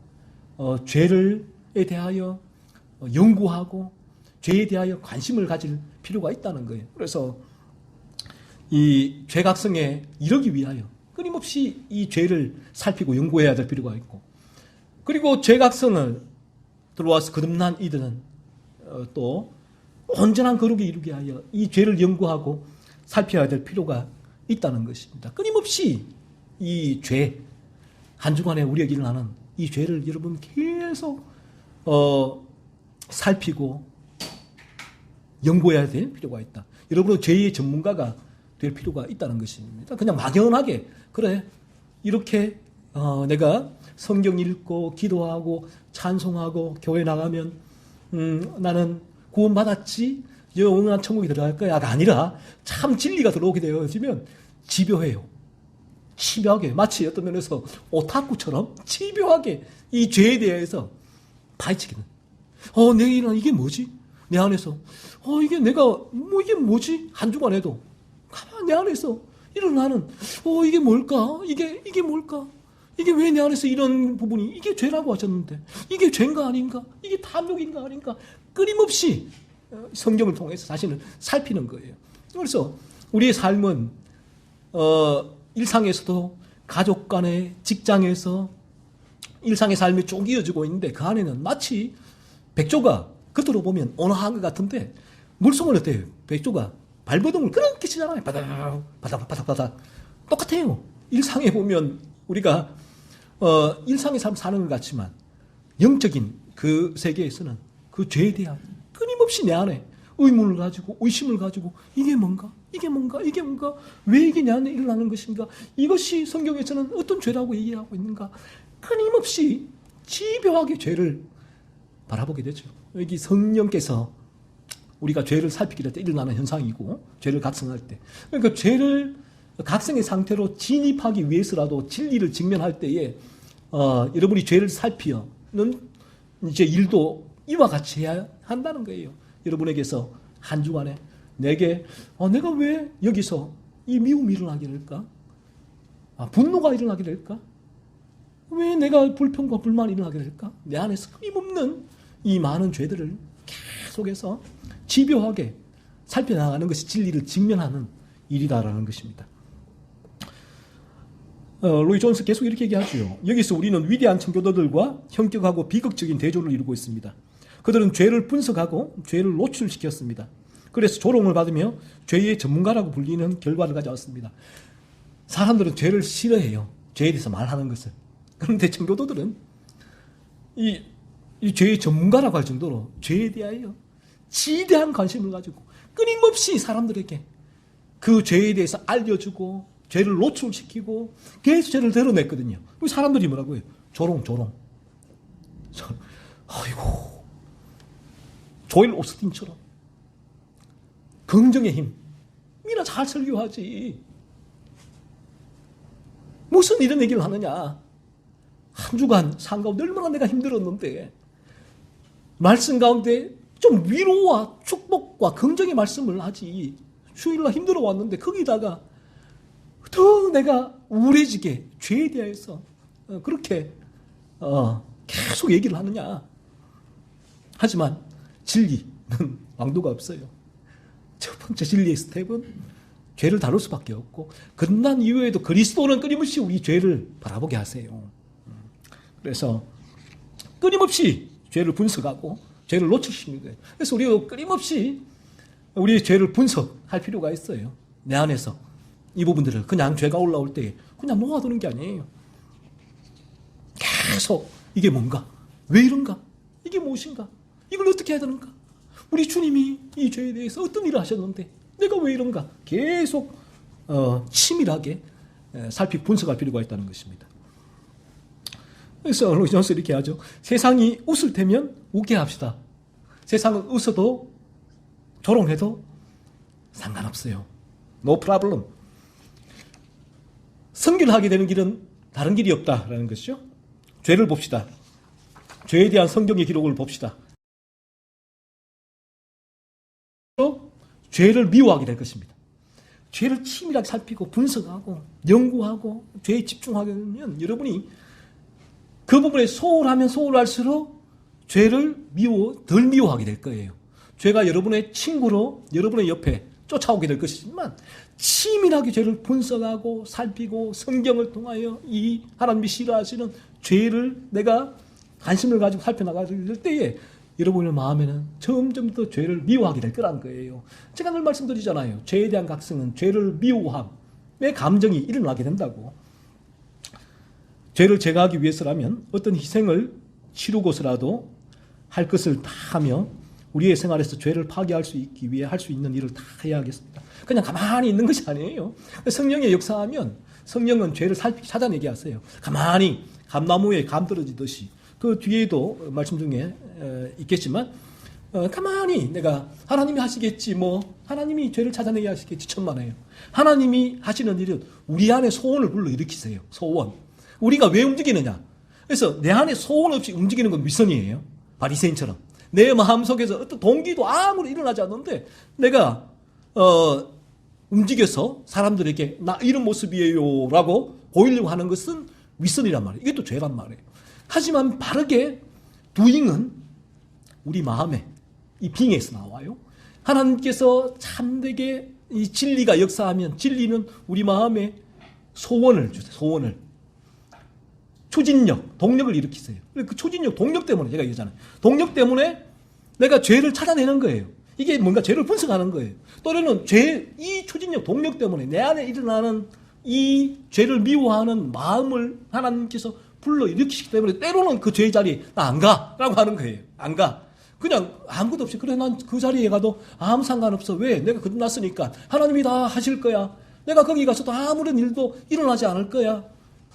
죄에 대하여 연구하고 죄에 대하여 관심을 가질 필요가 있다는 거예요. 그래서 이 죄각성에 이르기 위하여 끊임없이 이 죄를 살피고 연구해야 될 필요가 있고 그리고 죄각성을 들어와서 거듭난 이들은 또 온전한 거룩에 이르게 하여 이 죄를 연구하고 살펴야 될 필요가 있다는 것입니다. 끊임없이 이 죄, 한 주간에 우리에게 일어나는 이 죄를 여러분 계속 살피고 연구해야 될 필요가 있다. 여러분은 죄의 전문가가 될 필요가 있다는 것입니다. 그냥 막연하게 그래 이렇게 내가 성경 읽고 기도하고 찬송하고 교회 나가면 나는 구원받았지 영원한 천국에 들어갈 거야가 아니라 참 진리가 들어오게 되어지면 집요해요. 집요하게 마치 어떤 면에서 오타쿠처럼 집요하게 이 죄에 대해서 파헤치기는 내 일은 이게 뭐지? 내 안에서 이게 이게 뭐지? 한 주간에도 가만 내 안에서 일어나는 이게 뭘까? 이게 뭘까? 이게 왜 내 안에서 이런 부분이 이게 죄라고 하셨는데 이게 죄인가 아닌가? 이게 탐욕인가 아닌가? 끊임없이 성경을 통해서 자신을 살피는 거예요. 그래서 우리의 삶은 일상에서도 가족 간에 직장에서 일상의 삶이 쭉 이어지고 있는데 그 안에는 마치 백조가 겉으로 보면 온화한 것 같은데 물속은 어때요? 백조가 발버둥을 그렇게 치잖아요. 바닥 똑같아요. 일상에 보면 우리가 일상의 삶 사는 것 같지만 영적인 그 세계에서는 그 죄에 대한 끊임없이 내 안에 의문을 가지고 의심을 가지고 이게 뭔가 왜 이게 내 안에 일어나는 것인가 이것이 성경에서는 어떤 죄라고 얘기하고 있는가 끊임없이 집요하게 죄를 바라보게 되죠. 여기 성령께서 우리가 죄를 살피게 될 때 일어나는 현상이고 죄를 각성할 때 그러니까 죄를 각성의 상태로 진입하기 위해서라도 진리를 직면할 때에 여러분이 죄를 살피는 이제 일도 이와 같이 해야 한다는 거예요. 여러분에게서 한 주간에 내게 내가 왜 여기서 이 미움이 일어나게 될까? 분노가 일어나게 될까? 왜 내가 불평과 불만이 일어나게 될까? 내 안에서 끊임없는 이 많은 죄들을 계속해서 집요하게 살펴나가는 것이 진리를 직면하는 일이다라는 것입니다. 로이 존스 계속 이렇게 얘기하죠. 여기서 우리는 위대한 청교도들과 현격하고 비극적인 대조를 이루고 있습니다. 그들은 죄를 분석하고 죄를 노출시켰습니다. 그래서 조롱을 받으며 죄의 전문가라고 불리는 결과를 가져왔습니다. 사람들은 죄를 싫어해요. 죄에 대해서 말하는 것을. 그런데 청교도들은 이 죄의 전문가라고 할 정도로 죄에 대하여 지대한 관심을 가지고 끊임없이 사람들에게 그 죄에 대해서 알려주고 죄를 노출시키고 계속 죄를 드러냈거든요. 사람들이 뭐라고 해요? 조롱. 아이고, 조엘 오스틴처럼 긍정의 힘, 이나 잘 설교하지. 무슨 이런 얘기를 하느냐. 한 주간 산 가운데 얼마나 내가 힘들었는데 말씀 가운데 좀 위로와 축복과 긍정의 말씀을 하지. 주일날 힘들어 왔는데 거기다가 더 내가 우울해지게 죄에 대해서 그렇게 계속 얘기를 하느냐. 하지만 진리는 왕도가 없어요. 첫 번째 진리의 스텝은 죄를 다룰 수밖에 없고, 끝난 이후에도 그리스도는 끊임없이 우리 죄를 바라보게 하세요. 그래서 끊임없이 죄를 분석하고 죄를 노출시키는 거예요. 그래서 우리가 끊임없이 우리의 죄를 분석할 필요가 있어요. 내 안에서 이 부분들을 그냥 죄가 올라올 때 그냥 놓아두는 게 아니에요. 계속 이게 뭔가? 왜 이런가? 이게 무엇인가? 이걸 어떻게 해야 되는가? 우리 주님이 이 죄에 대해서 어떤 일을 하셨는데 내가 왜 이런가? 계속 치밀하게 살피고 분석할 필요가 있다는 것입니다. 그래서 로이 존스 이렇게 하죠. 세상이 웃을 테면 웃게 합시다. 세상은 웃어도 조롱해도 상관없어요. No problem. 선결하게 되는 길은 다른 길이 없다라는 것이죠. 죄를 봅시다. 죄에 대한 성경의 기록을 봅시다. 죄를 미워하게 될 것입니다. 죄를 치밀하게 살피고 분석하고 연구하고 죄에 집중하게 되면 여러분이 그 부분에 소홀하면 소홀할수록 죄를 덜 미워하게 될 거예요. 죄가 여러분의 친구로 여러분의 옆에 쫓아오게 될 것이지만 치밀하게 죄를 분석하고 살피고 성경을 통하여 이 하나님이 싫어하시는 죄를 내가 관심을 가지고 살펴나가실 때에 여러분의 마음에는 점점 더 죄를 미워하게 될 거라는 거예요. 제가 늘 말씀드리잖아요. 죄에 대한 각성은 죄를 미워함의 감정이 일어나게 된다고. 죄를 제거하기 위해서라면 어떤 희생을 치르고서라도 할 것을 다 하며 우리의 생활에서 죄를 파괴할 수 있기 위해 할 수 있는 일을 다 해야 하겠습니다. 그냥 가만히 있는 것이 아니에요. 성령의 역사하면 성령은 죄를 찾아내게 하세요. 가만히 감나무에 감 떨어지듯이. 그 뒤에도 말씀 중에 있겠지만 가만히 내가 하나님이 하시겠지 하나님이 죄를 찾아내게 하시겠지 천만에요. 하나님이 하시는 일은 우리 안에 소원을 불러일으키세요. 소원. 우리가 왜 움직이느냐. 그래서 내 안에 소원 없이 움직이는 건 윗선이에요. 바리새인처럼. 내 마음속에서 어떤 동기도 아무리 일어나지 않는데 내가 움직여서 사람들에게 나 이런 모습이에요 라고 보이려고 하는 것은 윗선이란 말이에요. 이게 또 죄란 말이에요. 하지만 바르게 doing은 우리 마음에 이 빙에서 나와요. 하나님께서 참되게 이 진리가 역사하면 진리는 우리 마음에 소원을 주세요. 소원을. 추진력, 동력을 일으키세요. 그 추진력, 동력 때문에 제가 얘기하잖아요. 동력 때문에 내가 죄를 찾아내는 거예요. 이게 뭔가 죄를 분석하는 거예요. 또래는 이 추진력, 동력 때문에 내 안에 일어나는 이 죄를 미워하는 마음을 하나님께서 불러 일으키시기 때문에 때로는 그 죄의 자리에 나 안 가! 라고 하는 거예요. 안 가. 그냥 아무것도 없이 그래 난 그 자리에 가도 아무 상관없어. 왜? 내가 끝났으니까 하나님이 다 하실 거야. 내가 거기 가서도 아무런 일도 일어나지 않을 거야.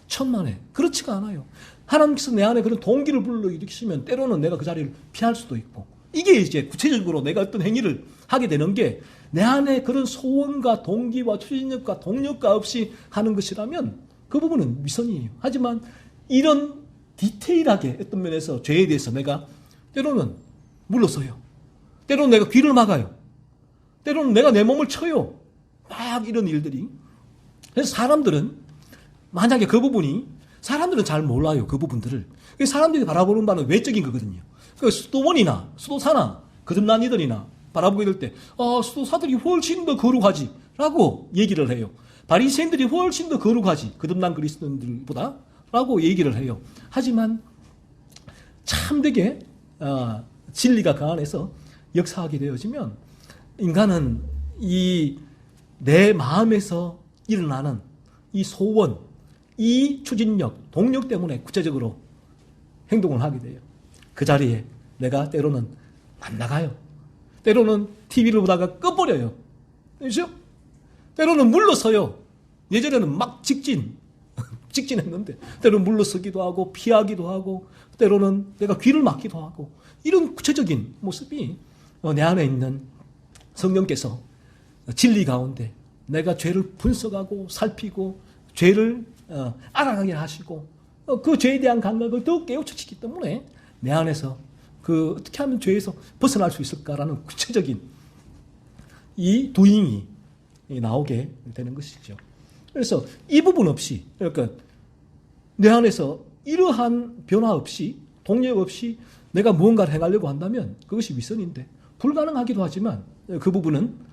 천만에. 그렇지가 않아요. 하나님께서 내 안에 그런 동기를 불러 일으키시면 때로는 내가 그 자리를 피할 수도 있고, 이게 이제 구체적으로 내가 어떤 행위를 하게 되는 게 내 안에 그런 소원과 동기와 추진력과 동력과 없이 하는 것이라면 그 부분은 위선이에요. 하지만 이런 디테일하게 어떤 면에서 죄에 대해서 내가 때로는 물러서요. 때로는 내가 귀를 막아요. 때로는 내가 내 몸을 쳐요. 막 이런 일들이. 그래서 사람들은 만약에 그 부분이 사람들은 잘 몰라요. 그 부분들을. 사람들이 바라보는 바는 외적인 거거든요. 그 수도원이나 수도사나 거듭난 이들이나 바라보게 될 때 수도사들이 훨씬 더 거룩하지 라고 얘기를 해요. 바리새인들이 훨씬 더 거룩하지 거듭난 그리스도인들보다 라고 얘기를 해요. 하지만 참되게 진리가 그 안에서 역사하게 되어지면 인간은 이 내 마음에서 일어나는 이 소원, 이 추진력, 동력 때문에 구체적으로 행동을 하게 돼요. 그 자리에 내가 때로는 안 나가요. 때로는 TV를 보다가 꺼버려요. 그렇죠? 때로는 물러서요. 예전에는 막 직진했는데 때로는 물러서기도 하고 피하기도 하고 때로는 내가 귀를 막기도 하고 이런 구체적인 모습이 내 안에 있는 성령께서 진리 가운데 내가 죄를 분석하고 살피고 죄를 알아가게 하시고 그 죄에 대한 감각을 더욱 깨우쳐지기 때문에 내 안에서 그 어떻게 하면 죄에서 벗어날 수 있을까라는 구체적인 이 도잉이 나오게 되는 것이죠. 그래서 이 부분 없이 그러니까 내 안에서 이러한 변화 없이 동력 없이 내가 무언가를 행하려고 한다면 그것이 위선인데 불가능하기도 하지만 그 부분은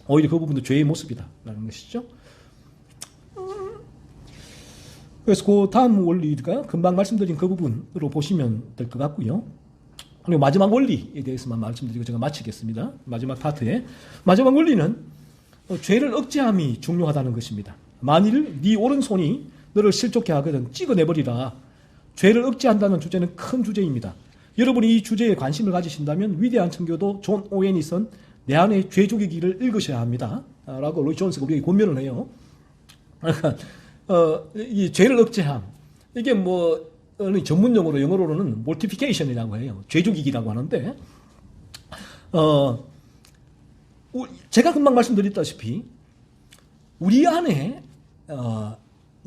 오히려 그 부분도 죄의 모습이다라는 것이죠. 그래서 그 다음 원리가 금방 말씀드린 그 부분으로 보시면 될 것 같고요. 그리고 마지막 원리에 대해서만 말씀드리고 제가 마치겠습니다. 마지막 파트에 마지막 원리는 죄를 억제함이 중요하다는 것입니다. 만일 네 오른손이 너를 실족해 하거든 찍어내버리라. 죄를 억제한다는 주제는 큰 주제입니다. 여러분이 이 주제에 관심을 가지신다면 위대한 청교도 존 오웬이 쓴 내 안에 죄 죽이기를 읽으셔야 합니다. 라고 로이 존스가 우리에게 권면을 해요. 그러니까 이 죄를 억제함 이게 뭐 전문용어로 영어로는 mortification이라고 해요. 죄 죽이기라고 하는데 제가 금방 말씀드렸다시피 우리 안에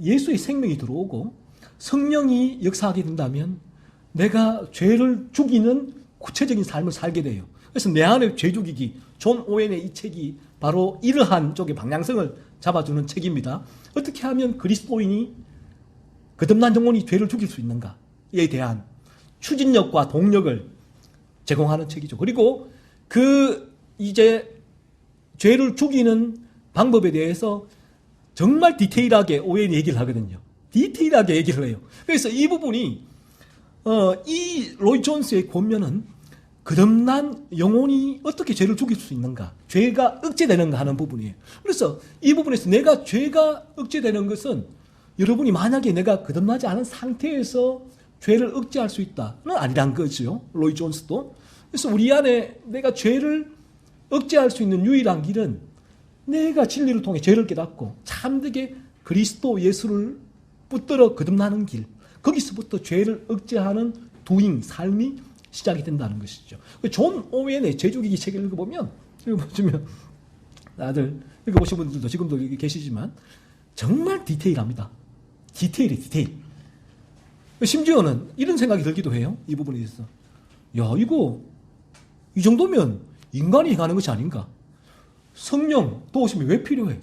예수의 생명이 들어오고 성령이 역사하게 된다면 내가 죄를 죽이는 구체적인 삶을 살게 돼요. 그래서 내 안에 죄 죽이기 존 오웬의 이 책이 바로 이러한 쪽의 방향성을 잡아주는 책입니다. 어떻게 하면 그리스도인이 거듭난 영혼이 죄를 죽일 수 있는가에 대한 추진력과 동력을 제공하는 책이죠. 그리고 이제 죄를 죽이는 방법에 대해서 정말 디테일하게 오웬이 얘기를 하거든요. 디테일하게 얘기를 해요. 그래서 이 부분이 이 로이 존스의 권면은 거듭난 영혼이 어떻게 죄를 죽일 수 있는가, 죄가 억제되는가 하는 부분이에요. 그래서 이 부분에서 내가 죄가 억제되는 것은 여러분이 만약에 내가 거듭나지 않은 상태에서 죄를 억제할 수 있다는 아니란 거죠. 로이 존스도. 그래서 우리 안에 내가 죄를 억제할 수 있는 유일한 길은 내가 진리를 통해 죄를 깨닫고 참되게 그리스도 예수를 붙들어 거듭나는 길, 거기서부터 죄를 억제하는 도잉, 삶이 시작이 된다는 것이죠. 존 오웬의 죄 죽이기 책을 읽어보면 다들 읽어보신 분들도 지금도 여기 계시지만 정말 디테일합니다. 디테일. 심지어는 이런 생각이 들기도 해요. 이 부분에 대해서. 야, 이 정도면 인간이 행하는 것이 아닌가? 성령 도우심이 왜 필요해?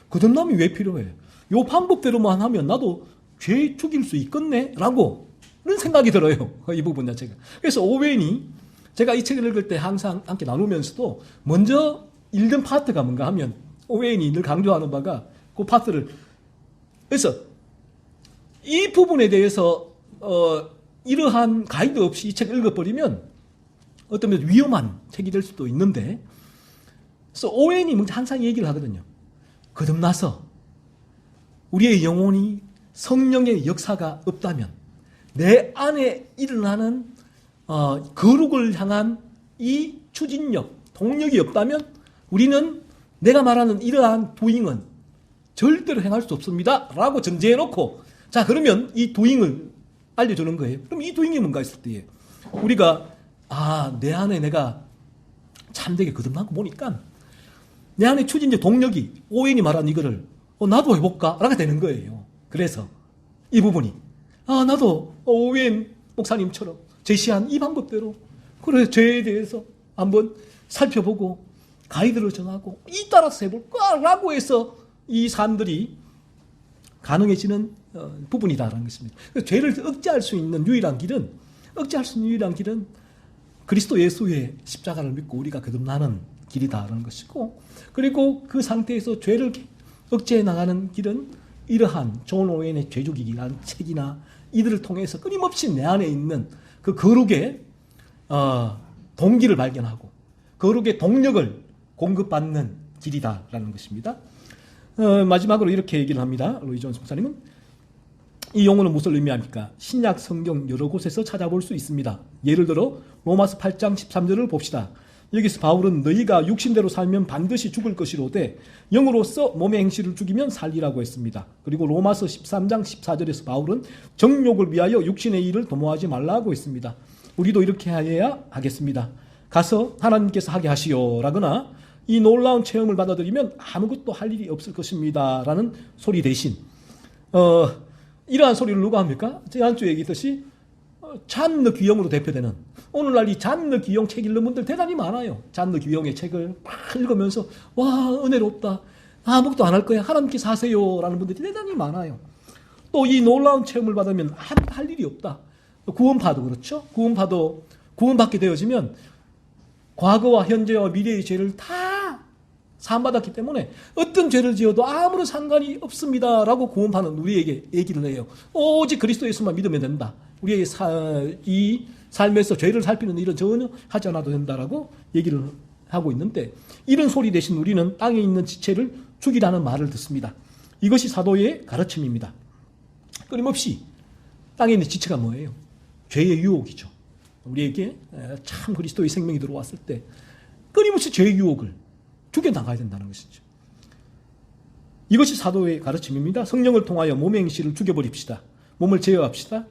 거듭남이 왜 필요해? 요 방법대로만 하면 나도 죄 죽일 수 있겠네? 라고 그런 생각이 들어요. 이 부분 자체가. 그래서 오웬이 제가 이 책을 읽을 때 항상 함께 나누면서도 먼저 읽는 파트가 뭔가 하면 오웬이 늘 강조하는 바가 그 파트를 그래서 이 부분에 대해서 이러한 가이드 없이 이 책을 읽어버리면 어떤 면에서 위험한 책이 될 수도 있는데 그래서 오웬이 항상 얘기를 하거든요. 거듭나서 우리의 영혼이 성령의 역사가 없다면 내 안에 일어나는 거룩을 향한 이 추진력, 동력이 없다면 우리는 내가 말하는 이러한 도잉은 절대로 행할 수 없습니다. 라고 전제해놓고 자 그러면 이 도잉을 알려주는 거예요. 그럼 이 도잉이 뭔가 있을 때에 우리가 내 안에 내가 참되게 거듭나고 보니까 내 안에 추진력, 동력이 오웬이 말한 이거를 나도 해볼까? 라가 되는 거예요. 그래서 이 부분이 나도 오웬 목사님처럼 제시한 이 방법대로 그래 죄에 대해서 한번 살펴보고 가이드를 정하고 이 따라서 해볼까? 라고 해서 이 삶들이 가능해지는 부분이다라는 것입니다. 죄를 억제할 수 있는 유일한 길은 그리스도 예수의 십자가를 믿고 우리가 거듭나는 길이다라는 것이고 그리고 그 상태에서 죄를 억제해 나가는 길은 이러한 존 오웬의 죄죽이라는 책이나 이들을 통해서 끊임없이 내 안에 있는 그 거룩의 동기를 발견하고 거룩의 동력을 공급받는 길이다라는 것입니다. 마지막으로 이렇게 얘기를 합니다. 로이 존스 목사님은 이 용어는 무슨 의미합니까? 신약 성경 여러 곳에서 찾아볼 수 있습니다. 예를 들어 로마서 8장 13절을 봅시다. 여기서 바울은 너희가 육신대로 살면 반드시 죽을 것이로되 영으로서 몸의 행실을 죽이면 살리라고 했습니다. 그리고 로마서 13장 14절에서 바울은 정욕을 위하여 육신의 일을 도모하지 말라고 했습니다. 우리도 이렇게 해야 하겠습니다. 가서 하나님께서 하게 하시오라거나 이 놀라운 체험을 받아들이면 아무것도 할 일이 없을 것입니다 라는 소리 대신 이러한 소리를 누가 합니까? 지난주에 얘기했듯이 잔느 귀용으로 대표되는 오늘날 이 잔느 귀용 책 읽는 분들 대단히 많아요. 잔느 귀용의 책을 막 읽으면서 와 은혜롭다, 아무것도 안 할 거야, 하나님께서 하세요 라는 분들이 대단히 많아요. 또 이 놀라운 체험을 받으면 아무것도 할 일이 없다. 구원파도 그렇죠. 구원파도 구원받게 되어지면 과거와 현재와 미래의 죄를 다 사함받았기 때문에 어떤 죄를 지어도 아무런 상관이 없습니다라고 구원파는 우리에게 얘기를 해요. 오직 그리스도 예수만 믿으면 된다. 우리의 이 삶에서 죄를 살피는 일은 전혀 하지 않아도 된다라고 얘기를 하고 있는데, 이런 소리 대신 우리는 땅에 있는 지체를 죽이라는 말을 듣습니다. 이것이 사도의 가르침입니다. 끊임없이 땅에 있는 지체가 뭐예요? 죄의 유혹이죠. 우리에게 참 그리스도의 생명이 들어왔을 때 끊임없이 죄의 유혹을 죽여나가야 된다는 것이죠. 이것이 사도의 가르침입니다. 성령을 통하여 몸의 행실을 죽여버립시다. 몸을 제어합시다.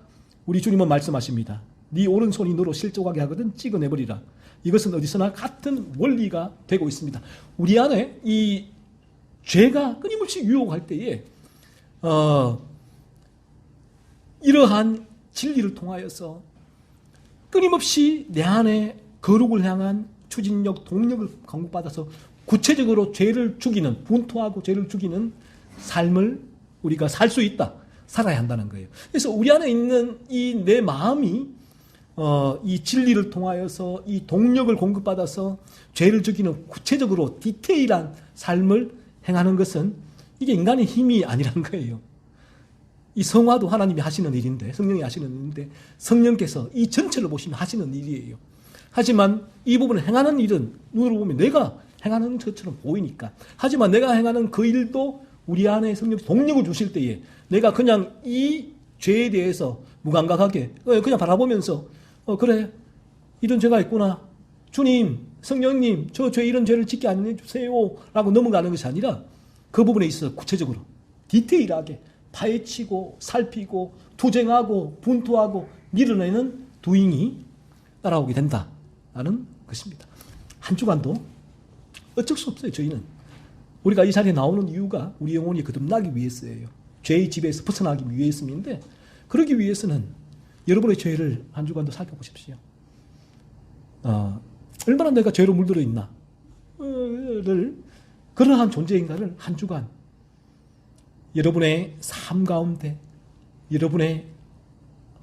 우리 주님은 말씀하십니다. 네 오른손이 너로 실족하게 하거든 찍어내버리라. 이것은 어디서나 같은 원리가 되고 있습니다. 우리 안에 이 죄가 끊임없이 유혹할 때에 이러한 진리를 통하여서 끊임없이 내 안에 거룩을 향한 추진력, 동력을 공급받아서 구체적으로 죄를 죽이는, 분투하고 죄를 죽이는 삶을 우리가 살 수 있다, 살아야 한다는 거예요. 그래서 우리 안에 있는 이 내 마음이 이 진리를 통하여서 이 동력을 공급받아서 죄를 죽이는 구체적으로 디테일한 삶을 행하는 것은 이게 인간의 힘이 아니라는 거예요. 이 성화도 하나님이 하시는 일인데, 성령이 하시는 일인데, 성령께서 이 전체를 보시면 하시는 일이에요. 하지만 이 부분을 행하는 일은 눈으로 보면 내가 행하는 것처럼 보이니까. 하지만 내가 행하는 그 일도 우리 안에 성령이 동력을 주실 때에 내가 그냥 이 죄에 대해서 무감각하게 그냥 바라보면서 그래, 이런 죄가 있구나, 주님, 성령님, 저 죄 이런 죄를 짓게 안 해주세요 라고 넘어가는 것이 아니라 그 부분에 있어서 구체적으로 디테일하게 파헤치고 살피고 투쟁하고 분투하고 밀어내는 도잉이 따라오게 된다라는 것입니다. 한 주간도 어쩔 수 없어요. 저희는 우리가 이 자리에 나오는 이유가 우리 영혼이 거듭나기 위해서예요. 죄의 집에서 벗어나기 위해서인데, 그러기 위해서는 여러분의 죄를 한 주간도 살펴보십시오. 얼마나 내가 죄로 물들어 있나 를, 그러한 존재인가를 한 주간 여러분의 삶 가운데, 여러분의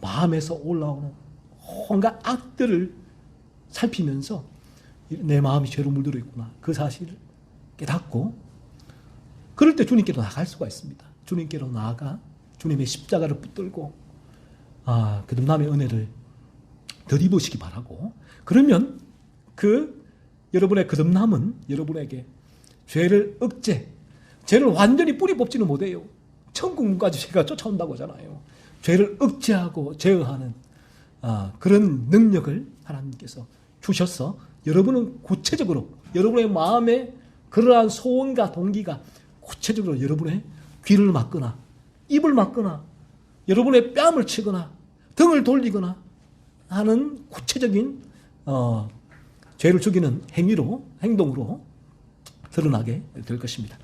마음에서 올라오는 온갖 악들을 살피면서 내 마음이 죄로 물들어 있구나, 그 사실을 깨닫고, 그럴 때 주님께로 나갈 수가 있습니다. 주님께로 나아가 주님의 십자가를 붙들고 거듭남의 은혜를 덧입으시기 바라고, 그러면 그 여러분의 거듭남은 여러분에게 죄를 죄를 완전히 뿌리 뽑지는 못해요. 천국문까지 죄가 쫓아온다고 하잖아요. 죄를 억제하고 제어하는 그런 능력을 하나님께서 주셔서 여러분은 구체적으로 여러분의 마음에 그러한 소원과 동기가 구체적으로 여러분의 귀를 막거나 입을 막거나 여러분의 뺨을 치거나 등을 돌리거나 하는 구체적인 죄를 죽이는 행동으로 드러나게 될 것입니다.